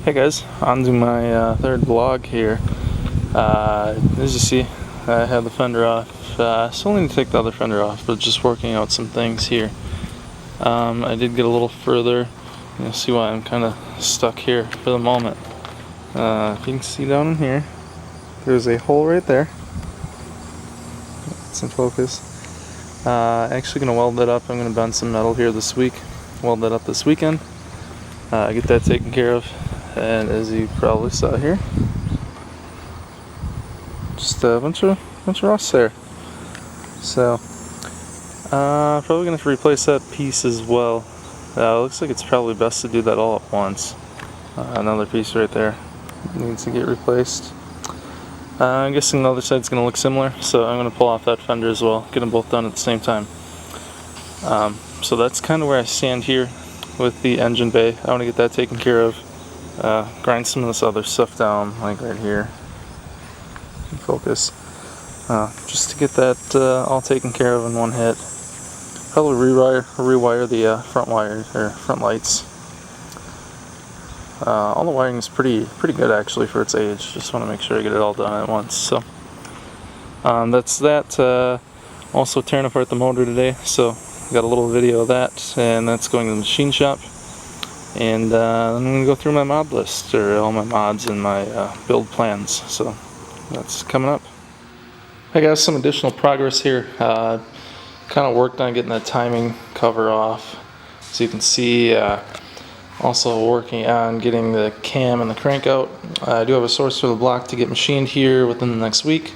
Hey guys, on to my third vlog here. As you see, I had the fender off. Still need to take the other fender off, but just working out some things here. I did get a little further. You'll see why I'm kind of stuck here for the moment. If you can see down in here, there's a hole right there. It's in focus. Actually gonna weld that up. I'm gonna bend some metal here this week. Weld that up this weekend. Get that taken care of. And as you probably saw here, just a bunch of rust there. So probably gonna have to replace that piece as well. Looks like it's probably best to do that all at once. Another piece right there needs to get replaced. I'm guessing the other side's gonna look similar, so I'm gonna pull off that fender as well. Get them both done at the same time. So that's kind of where I stand here with the engine bay. I want to get that taken care of. Grind some of this other stuff down, like right here. Focus. Just to get that all taken care of in one hit. Probably rewire the front wires or front lights. All the wiring is pretty good actually for its age. Just want to make sure I get it all done at once. So that's that. Also tearing apart the motor today. So got a little video of that, and that's going to the machine shop. And I'm going to go through my mod list, or all my mods and my build plans. So that's coming up. I got some additional progress here. Kind of worked on getting that timing cover off. So you can see, also working on getting the cam and the crank out. I do have a source for the block to get machined here within the next week.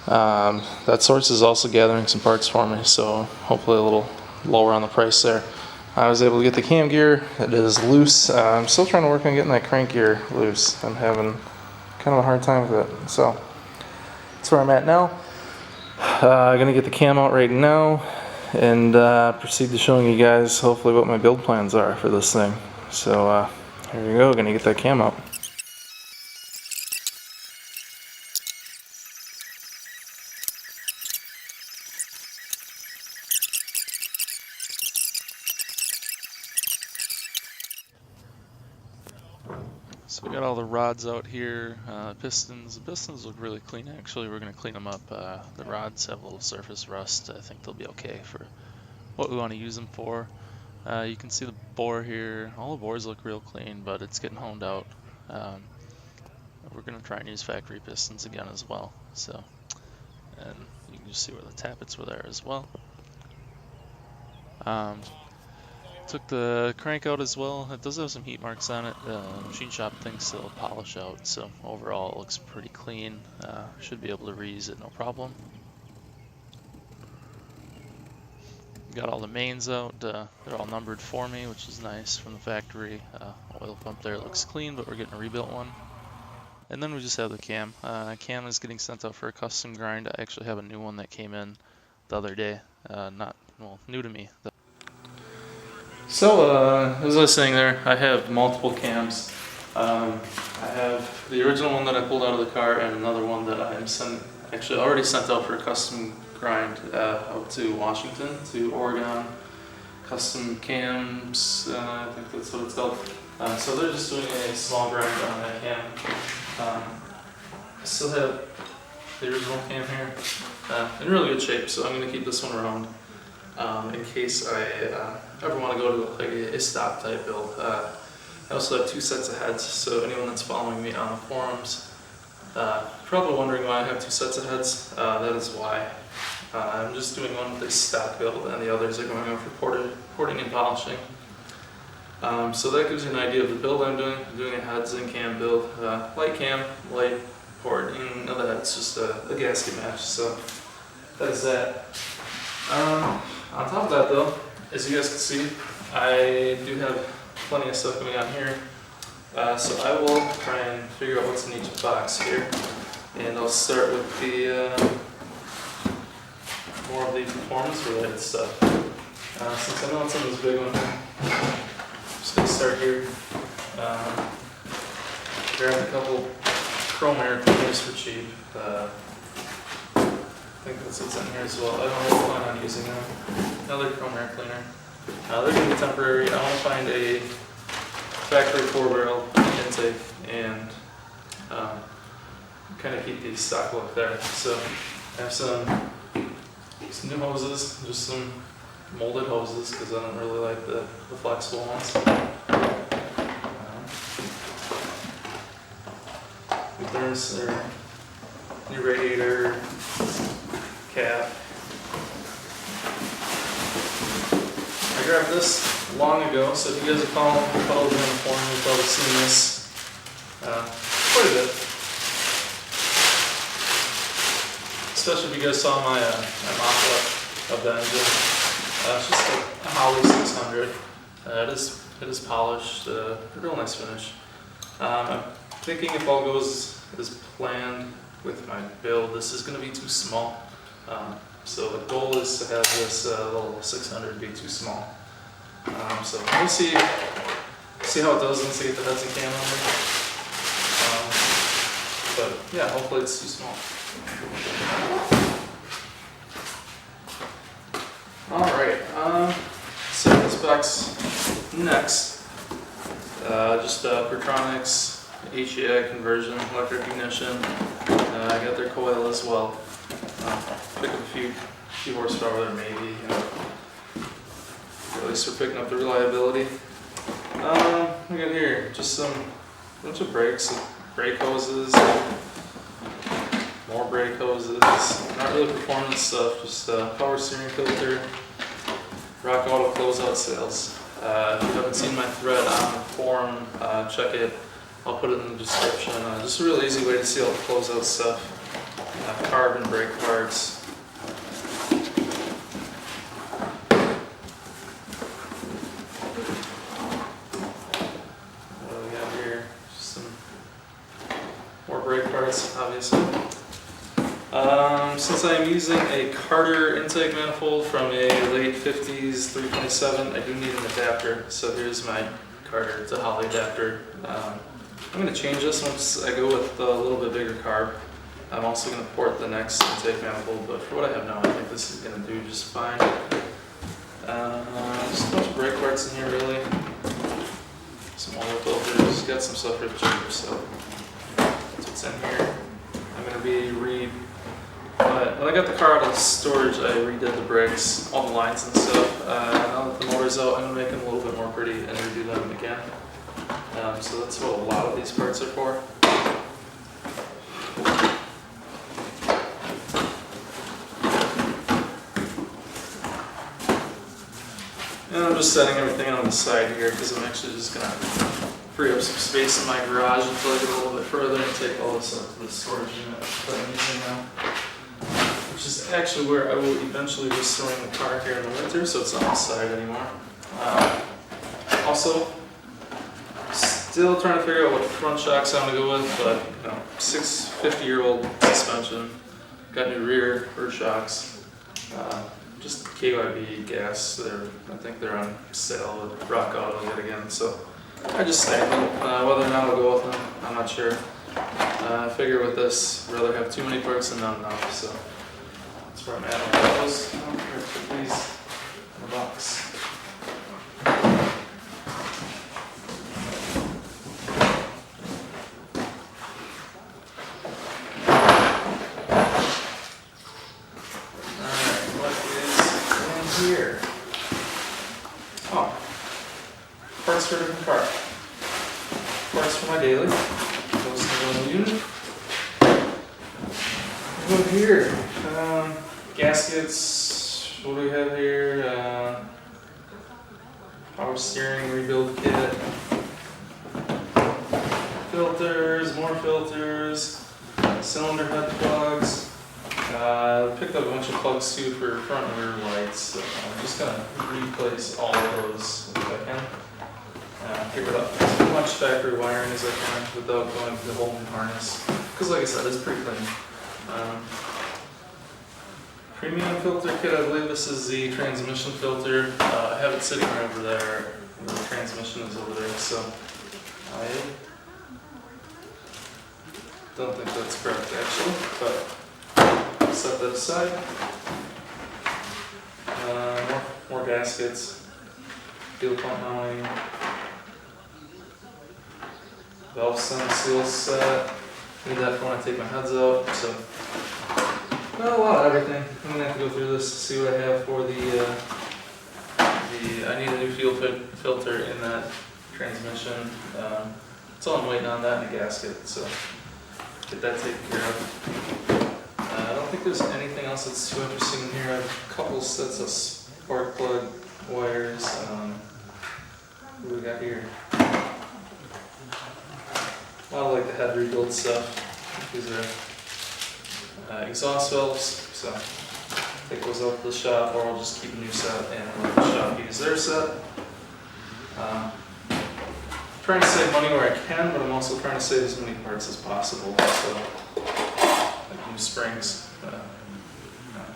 That source is also gathering some parts for me, so hopefully a little lower on the price there. I was able to get the cam gear. It is loose. I'm still trying to work on getting that crank gear loose. I'm having kind of a hard time with it. So that's where I'm at now. I'm going to get the cam out right now and proceed to showing you guys hopefully what my build plans are for this thing. So here we go. Going to get that cam out. So we got all the rods out here, pistons. The pistons look really clean actually. We're going to clean them up. The rods have a little surface rust. I think they'll be okay for what we want to use them for. You can see the bore here. All the bores look real clean, but it's getting honed out. We're going to try and use factory pistons again as well. So, and you can just see where the tappets were there as well. Took the crank out as well. It does have some heat marks on it. Machine shop thinks it'll polish out, so overall it looks pretty clean. Should be able to reuse it no problem. Got all the mains out. They're all numbered for me, which is nice from the factory. Oil pump there looks clean, but we're getting a rebuilt one. And then we just have the cam. Cam is getting sent out for a custom grind. I actually have a new one that came in the other day. New to me. So, as I was saying there, I have multiple cams. I have the original one that I pulled out of the car and another one that I'm actually already sent out for a custom grind out to Washington, to Oregon. Custom cams, I think that's what it's called. So they're just doing a small grind on that cam. I still have the original cam here in really good shape, so I'm going to keep this one around. In case I ever want to go to like a stock type build. I also have two sets of heads, so anyone that's following me on the forums, probably wondering why I have two sets of heads. That is why. I'm just doing one with a stock build and the others are going out for porting and polishing. So that gives you an idea of the build I'm doing. I'm doing a heads and cam build. Light cam, light porting, the head's just a gasket match, so that is that. On top of that though, as you guys can see, I do have plenty of stuff going on here. So I will try and figure out what's in each box here. And I'll start with the more of the performance related stuff. Since I know it's in this big one, I'm just going to start here. Grab a couple chrome air cleaners for cheap. I think that's what's in here as well. I don't really plan on using them. Another chrome air cleaner. They're going to be temporary. I want to find a factory 4-barrel in intake and kind of keep the stock look there. So I have some new hoses, just some molded hoses because I don't really like the flexible ones. There's their new radiator cap. I grabbed this long ago, so if you guys have followed me on the forum, you've probably seen this quite a bit. Especially if you guys saw my mock-up of the engine. It's just a Holley 600. It is polished, real nice finish. I'm thinking if all goes as planned with my build, this is going to be too small. So the goal is to have this little 600 be too small. So we'll see how it does once I get the heads and cam on there. But yeah, hopefully it's too small. Alright, second specs next. Just Pertronics, HEI conversion, electric ignition. I got their coil as well. Pick up a few horsepower there maybe. At least we're picking up the reliability. We got here just bunch of brakes, brake hoses, more brake hoses. Not really performance stuff, just power steering filter. Rock Auto closeout sales. If you haven't seen my thread on the forum, check it. I'll put it in the description. Just a really easy way to see all the closeout stuff. Carbon brake parts. What do we have here? Just some more brake parts, obviously. Since I am using a Carter intake manifold from a late 50s 327, I do need an adapter. So here's my Carter. It's a Holley adapter. I'm going to change this once I go with a little bit bigger carb. I'm also going to port the next intake manifold, but for what I have now, I think this is going to do just fine. Just a bunch of brake parts in here, really. Some oil filters. Got some stuff for the cheap, so that's what's in here. I'm going to be when I got the car out of storage, I redid the brakes, all the lines and stuff. Now that the motor's out, I'm going to make them a little bit more pretty and redo them again. So that's what a lot of these parts are for. And I'm just setting everything on the side here because I'm actually just going to free up some space in my garage until I get a little bit further and take all this up to the storage unit that I'm using now. Which is actually where I will eventually be storing the car here in the winter, so it's not on the side anymore. Also, still trying to figure out what front shocks I'm going to go with, but 650-year-old suspension, got new rear shocks, just KYB gas. I think they're on sale with Rock Auto yet again, so I just snagged them. Whether or not I'll go with them, I'm not sure. I figure with this, I'd rather have too many parts than not enough, so that's where I'm at with those. I'm going to put these in the box. Here. Oh, parts for a different car. Parts for my daily. Goes to the little unit. Over here, gaskets. What do we have here? Power steering rebuild kit. Filters, more filters. Cylinder head plugs. Picked up a bunch of plugs too for front and rear lights, so I'm just going to replace all of those if I can. Figure out as much factory wiring as I can without going to the whole new harness, because like I said, it's pretty clean. Premium filter kit, I believe this is the transmission filter. I have it sitting right over there, the transmission is over there, so I don't think that's correct actually, but set that aside. More gaskets, fuel pump mounting. valve stem seal set. Need that for when I take my heads out. So, well, a lot of everything. I'm gonna have to go through this to see what I have for I need a new fuel filter in that transmission. That's all I'm waiting on, that and a gasket. So, get that taken care of. I don't think there's anything else that's too interesting in here. I have a couple sets of spark plug wires. What do we got here? A lot of like the head rebuild stuff. These are exhaust valves, so take those out to the shop, or I'll just keep a new set and let the shop use their set. Trying to save money where I can, but I'm also trying to save as many parts as possible. So, like new springs,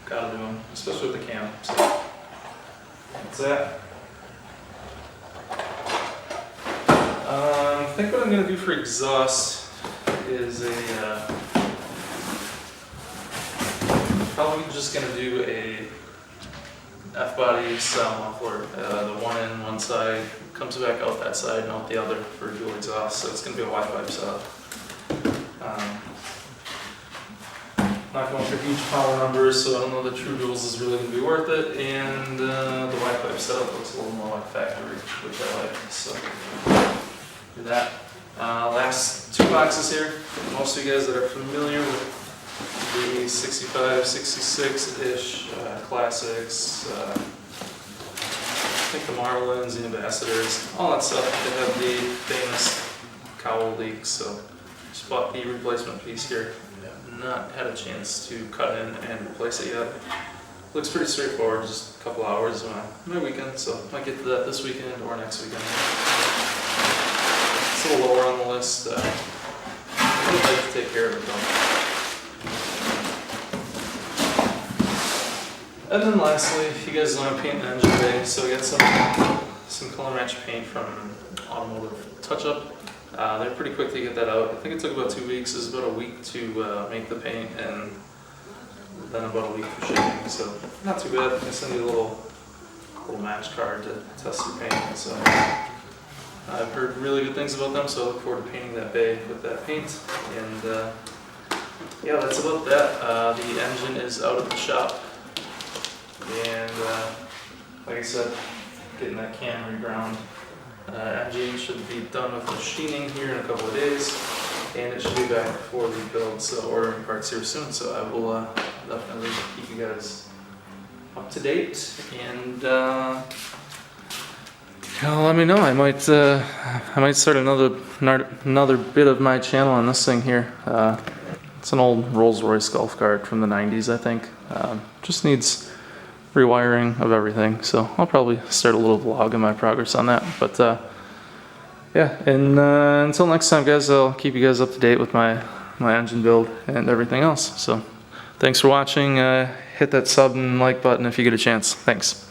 gotta do them, especially with the cam. So that's that. I think what I'm gonna do for exhaust is probably just gonna do a F-body style muffler. The one in one side comes back out that side and out the other for dual exhaust, so it's gonna be a Wi-Fi setup. Not going for huge power numbers, so I don't know the true duals is really gonna be worth it, and the Wi-Fi setup looks a little more like factory, which I like. So do that. Last two boxes here. Most of you guys that are familiar with the 65, 66-ish classics, I think the Marlins, the Ambassadors, all that stuff, they have the famous cowl leaks, so just bought the replacement piece here. Not had a chance to cut in and replace it yet. Looks pretty straightforward, just a couple hours on my weekend, so might get to that this weekend or next weekend. It's a little lower on the list. I would like to take care of it though. And then lastly, if you guys want to paint the engine bay, so I got some color match paint from Automotive Touch Up. They're pretty quick to get that out. I think it took about 2 weeks. It was about a week to make the paint, and then about a week for shipping. So not too bad. I send you a little match card to test your paint. So I've heard really good things about them. So I look forward to painting that bay with that paint. And yeah, that's about that. The engine is out of the shop, and like I said, getting that cam reground. Engine should be done with machining here in a couple of days, and it should be back for rebuild, so ordering parts here soon. So I will definitely keep you guys up to date, and let me know. I might start another bit of my channel on this thing here. It's an old Rolls-Royce Golf cart from the 90s, I think. Just needs rewiring of everything, so I'll probably start a little vlog of my progress on that. But yeah, and until next time, guys, I'll keep you guys up to date with my engine build and everything else. So thanks for watching. Hit that sub and like button if you get a chance. Thanks.